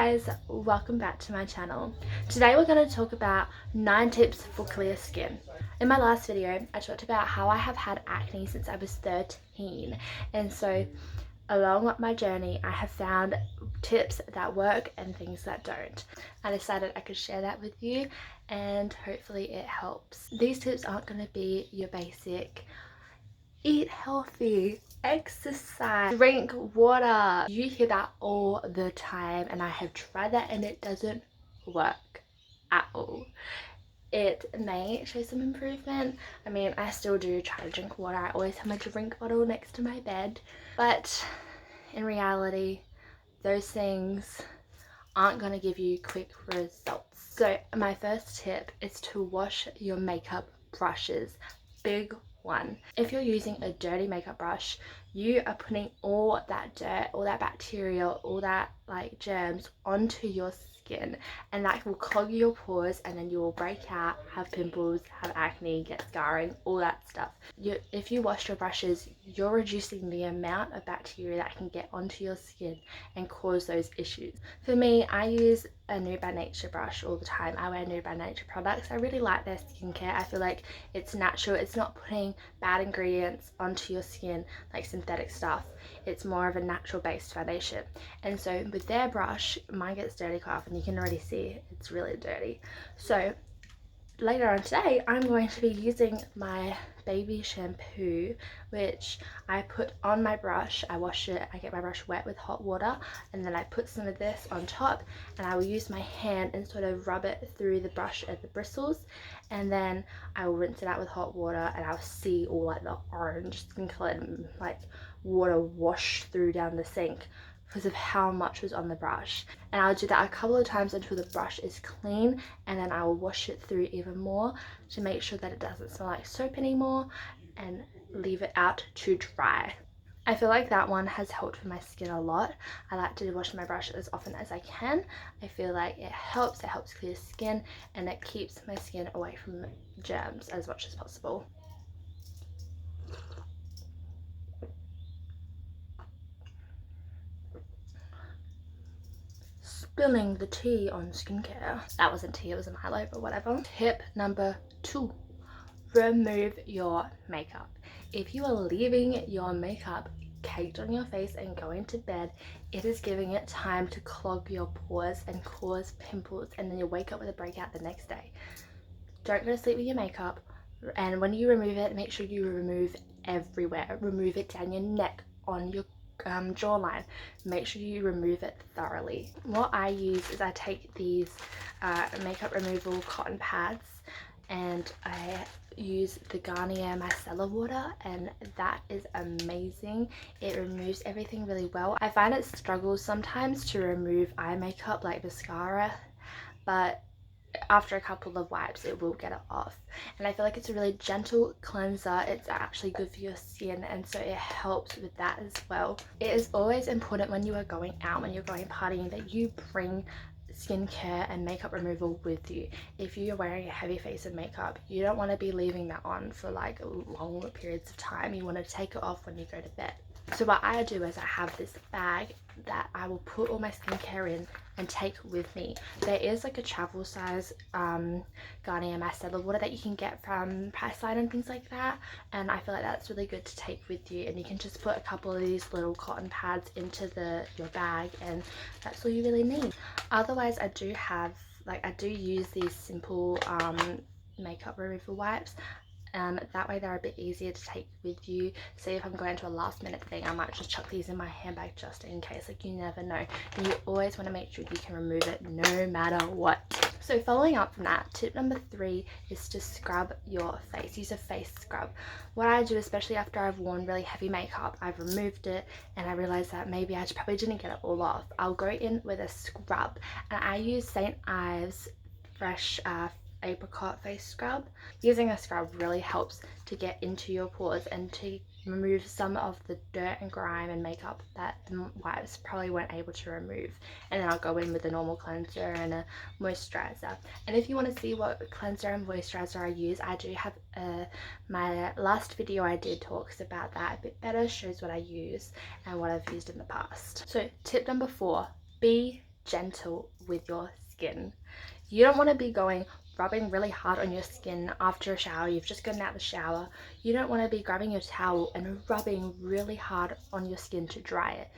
guys, welcome back to my channel. Today we're going to talk about 9 tips for clear skin. In my last video I talked about how I have had acne since I was 13, and so along my journey I have found tips that work and things that don't. I decided I could share that with you and hopefully it helps. These tips aren't going to be your basic eat healthy, exercise, drink water. You hear that all the time and I have tried that and it doesn't work at all. It may show some improvement. I mean, I still do try to drink water. I always have my drink bottle next to my bed, but in reality those things aren't going to give you quick results. So my first tip is to wash your makeup brushes. Big one. If you're using a dirty makeup brush, you are putting all that dirt, all that bacteria, all that like germs onto your skin, and that will clog your pores, and then you will break out, have pimples, have acne, get scarring, all that stuff. If you wash your brushes, you're reducing the amount of bacteria that can get onto your skin and cause those issues. For me, I use a Nude by Nature brush all the time. I wear Nude by Nature products. I really like their skincare. I feel like it's natural. It's not putting bad ingredients onto your skin like synthetic stuff. It's more of a natural based foundation. And so with their brush, mine gets dirty quite often. You can already see it's really dirty. So later on today I'm going to be using my baby shampoo, which I put on my brush. I wash it, I get my brush wet with hot water, and then I put some of this on top, and I will use my hand and sort of rub it through the brush at the bristles, and then I will rinse it out with hot water, and I'll see all like the orange skin colored like water wash through down the sink because of how much was on the brush. And I'll do that a couple of times until the brush is clean, and then I will wash it through even more to make sure that it doesn't smell like soap anymore, and leave it out to dry. I feel like that one has helped with my skin a lot. I like to wash my brush as often as I can. I feel like it helps clear skin, and it keeps my skin away from germs as much as possible. Spilling the tea on skincare. That wasn't tea, it was a Milo, but whatever. Tip number 2, remove your makeup. If you are leaving your makeup caked on your face and going to bed, it is giving it time to clog your pores and cause pimples, and then you'll wake up with a breakout the next day. Don't go to sleep with your makeup, and when you remove it, make sure you remove everywhere. Remove it down your neck, on your jawline. Make sure you remove it thoroughly. What I use is I take these makeup removal cotton pads, and I use the Garnier micellar water, and that is amazing. It removes everything really well. I find it struggles sometimes to remove eye makeup like mascara, but after a couple of wipes it will get it off, and I feel like it's a really gentle cleanser. It's actually good for your skin, and so it helps with that as well. It is always important when you are going out, when you're going partying, that you bring skincare and makeup removal with you. If you're wearing a heavy face of makeup, you don't want to be leaving that on for like long periods of time. You want to take it off when you go to bed. So what I do is I have this bag that I will put all my skincare in and take with me. There is like a travel size Garnier micellar water that you can get from Priceline and things like that, and I feel like that's really good to take with you, and you can just put a couple of these little cotton pads into your bag, and that's all you really need. Otherwise I do use these simple makeup removal wipes. That way they're a bit easier to take with you. Say if I'm going to a last minute thing, I might just chuck these in my handbag just in case. Like, you never know, and you always want to make sure you can remove it no matter what. So following up from that, tip number 3 is to scrub your face. Use a face scrub. What I do, especially after I've worn really heavy makeup, I've removed it and I realized that maybe I probably didn't get it all off. I'll go in with a scrub, and I use St. Ives Fresh apricot face scrub. Using a scrub really helps to get into your pores and to remove some of the dirt and grime and makeup that the wipes probably weren't able to remove. And then I'll go in with a normal cleanser and a moisturizer. And if you want to see what cleanser and moisturizer I use, I do have my last video I did talks about that a bit better, shows what I use and what I've used in the past. So tip number 4, be gentle with your skin. You don't want to be rubbing really hard on your skin after a shower. You've just gotten out of the shower. You don't want to be grabbing your towel and rubbing really hard on your skin to dry it.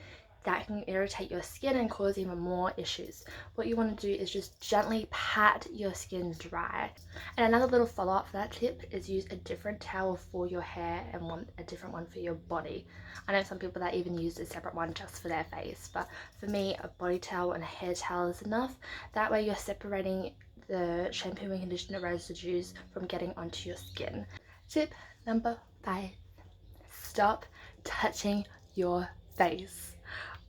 That can irritate your skin and cause even more issues. What you want to do is just gently pat your skin dry. And another little follow-up for that tip is use a different towel for your hair and a different one for your body. I know some people that even use a separate one just for their face, but for me, a body towel and a hair towel is enough. That way you're separating the shampoo and conditioner residues from getting onto your skin. Tip number 5, stop touching your face.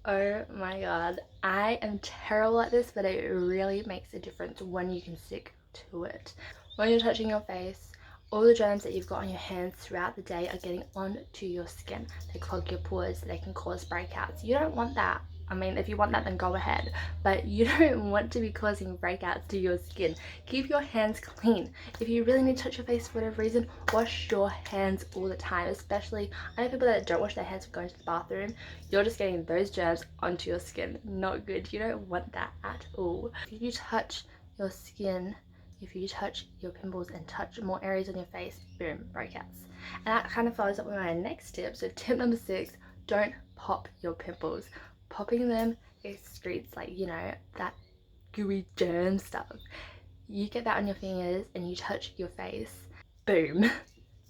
Oh my god, I am terrible at this, but it really makes a difference when you can stick to it. When you're touching your face, all the germs that you've got on your hands throughout the day are getting onto your skin. They clog your pores, they can cause breakouts. You don't want that. I mean, if you want that, then go ahead. But you don't want to be causing breakouts to your skin. Keep your hands clean. If you really need to touch your face for whatever reason, wash your hands all the time. Especially, I know people that don't wash their hands for going to the bathroom. You're just getting those germs onto your skin. Not good. You don't want that at all. If you touch your skin, if you touch your pimples and touch more areas on your face, boom, breakouts. And that kind of follows up with my next tip. So tip number 6, don't pop your pimples. Popping them excretes, like, you know, that gooey germ stuff. You get that on your fingers and you touch your face, boom,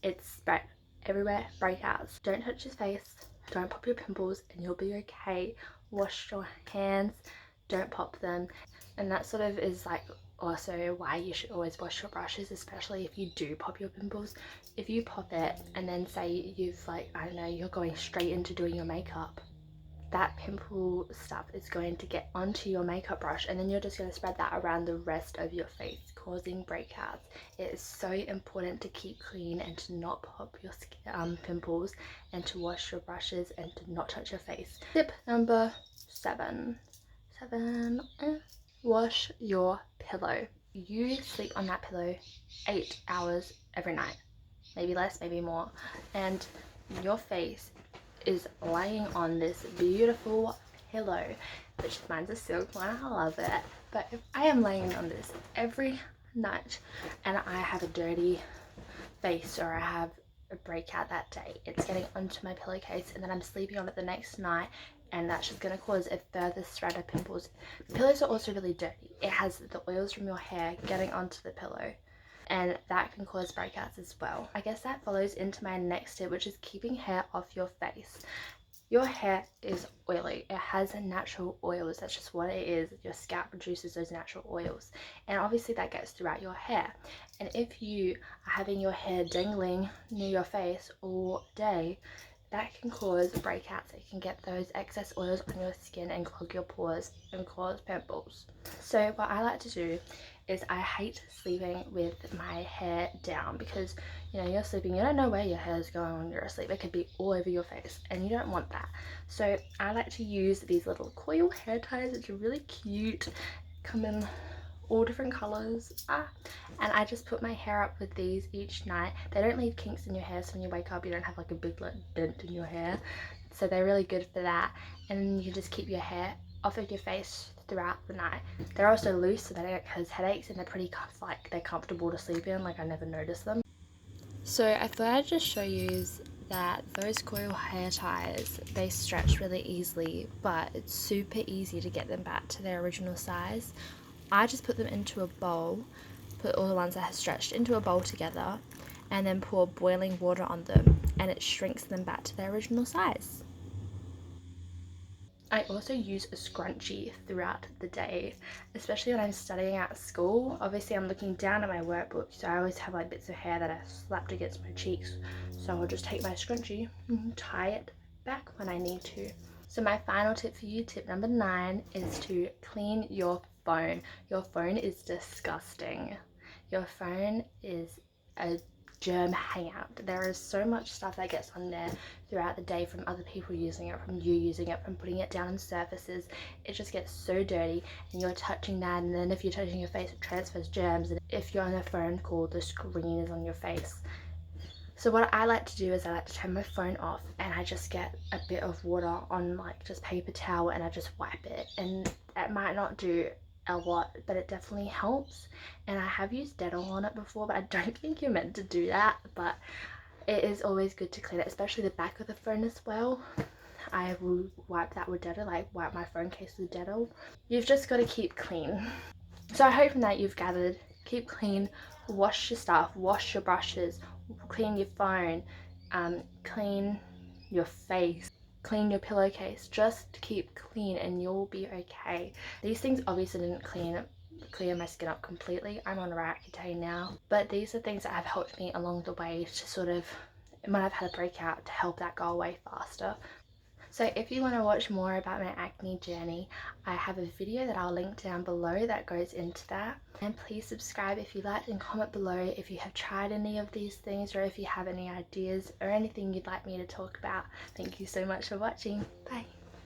it's spread everywhere, breakouts. Don't touch your face, don't pop your pimples, and you'll be okay. Wash your hands, don't pop them. And that sort of is like also why you should always wash your brushes, especially if you do pop your pimples. If you pop it and then say you've, like, I don't know, you're going straight into doing your makeup, that pimple stuff is going to get onto your makeup brush, and then you're just going to spread that around the rest of your face, causing breakouts. It is so important to keep clean and to not pop your pimples, and to wash your brushes and to not touch your face. Tip number 7. Wash your pillow. You sleep on that pillow 8 hours every night, maybe less, maybe more, and your face is laying on this beautiful pillow, which mine's a silk one, I love it. But if I am laying on this every night and I have a dirty face or I have a breakout that day, it's getting onto my pillowcase, and then I'm sleeping on it the next night, and that's just going to cause a further spread of pimples. Pillows are also really dirty. It has the oils from your hair getting onto the pillow, and that can cause breakouts as well. I guess that follows into my next tip, which is keeping hair off your face. Your hair is oily. It has natural oils. That's just what it is. Your scalp produces those natural oils, and obviously that gets throughout your hair. And if you are having your hair dangling near your face all day, that can cause breakouts. It can get those excess oils on your skin and clog your pores and cause pimples. So what I like to do is I hate sleeping with my hair down, because, you know, you're sleeping, you don't know where your hair is going when you're asleep. It could be all over your face, and you don't want that. So I like to use these little coil hair ties, which are really cute, come in all different colors, and I just put my hair up with these each night. They don't leave kinks in your hair, so when you wake up you don't have like a big dent in your hair, so they're really good for that. And you can just keep your hair off of your face throughout the night. They're also loose, so they don't cause headaches, and they're pretty like, they're comfortable to sleep in. Like, I never noticed them. So I thought I'd just show you that those coil hair ties, they stretch really easily, but it's super easy to get them back to their original size. I just put them into a bowl, put all the ones that have stretched into a bowl together, and then pour boiling water on them, and it shrinks them back to their original size. I also use a scrunchie throughout the day, especially when I'm studying at school. Obviously I'm looking down at my workbook, so I always have like bits of hair that I slapped against my cheeks. So I'll just take my scrunchie and tie it back when I need to. So my final tip for you, tip number 9, is to clean your phone. Your phone is disgusting. Your phone is a germ hangout. There is so much stuff that gets on there throughout the day, from other people using it, from you using it, from putting it down on surfaces. It just gets so dirty, and you're touching that, and then if you're touching your face, it transfers germs, and if you're on a phone call, the screen is on your face. So what I like to do is I like to turn my phone off and I just get a bit of water on like just paper towel and I just wipe it, and it might not do a lot, but it definitely helps. And I have used Dettol on it before, but I don't think you're meant to do that, but it is always good to clean it, especially the back of the phone as well. I will wipe that with Dettol, like wipe my phone case with Dettol. You've just got to keep clean. So I hope from that you've gathered, keep clean, wash your stuff, wash your brushes, clean your phone, clean your face, clean your pillowcase. Just keep clean and you'll be okay. These things obviously didn't clear my skin up completely. I'm on Roaccutane now, but these are things that have helped me along the way to sort of, when I've had a breakout, to help that go away faster. So if you want to watch more about my acne journey, I have a video that I'll link down below that goes into that. And please subscribe if you liked, and comment below if you have tried any of these things or if you have any ideas or anything you'd like me to talk about. Thank you so much for watching. Bye.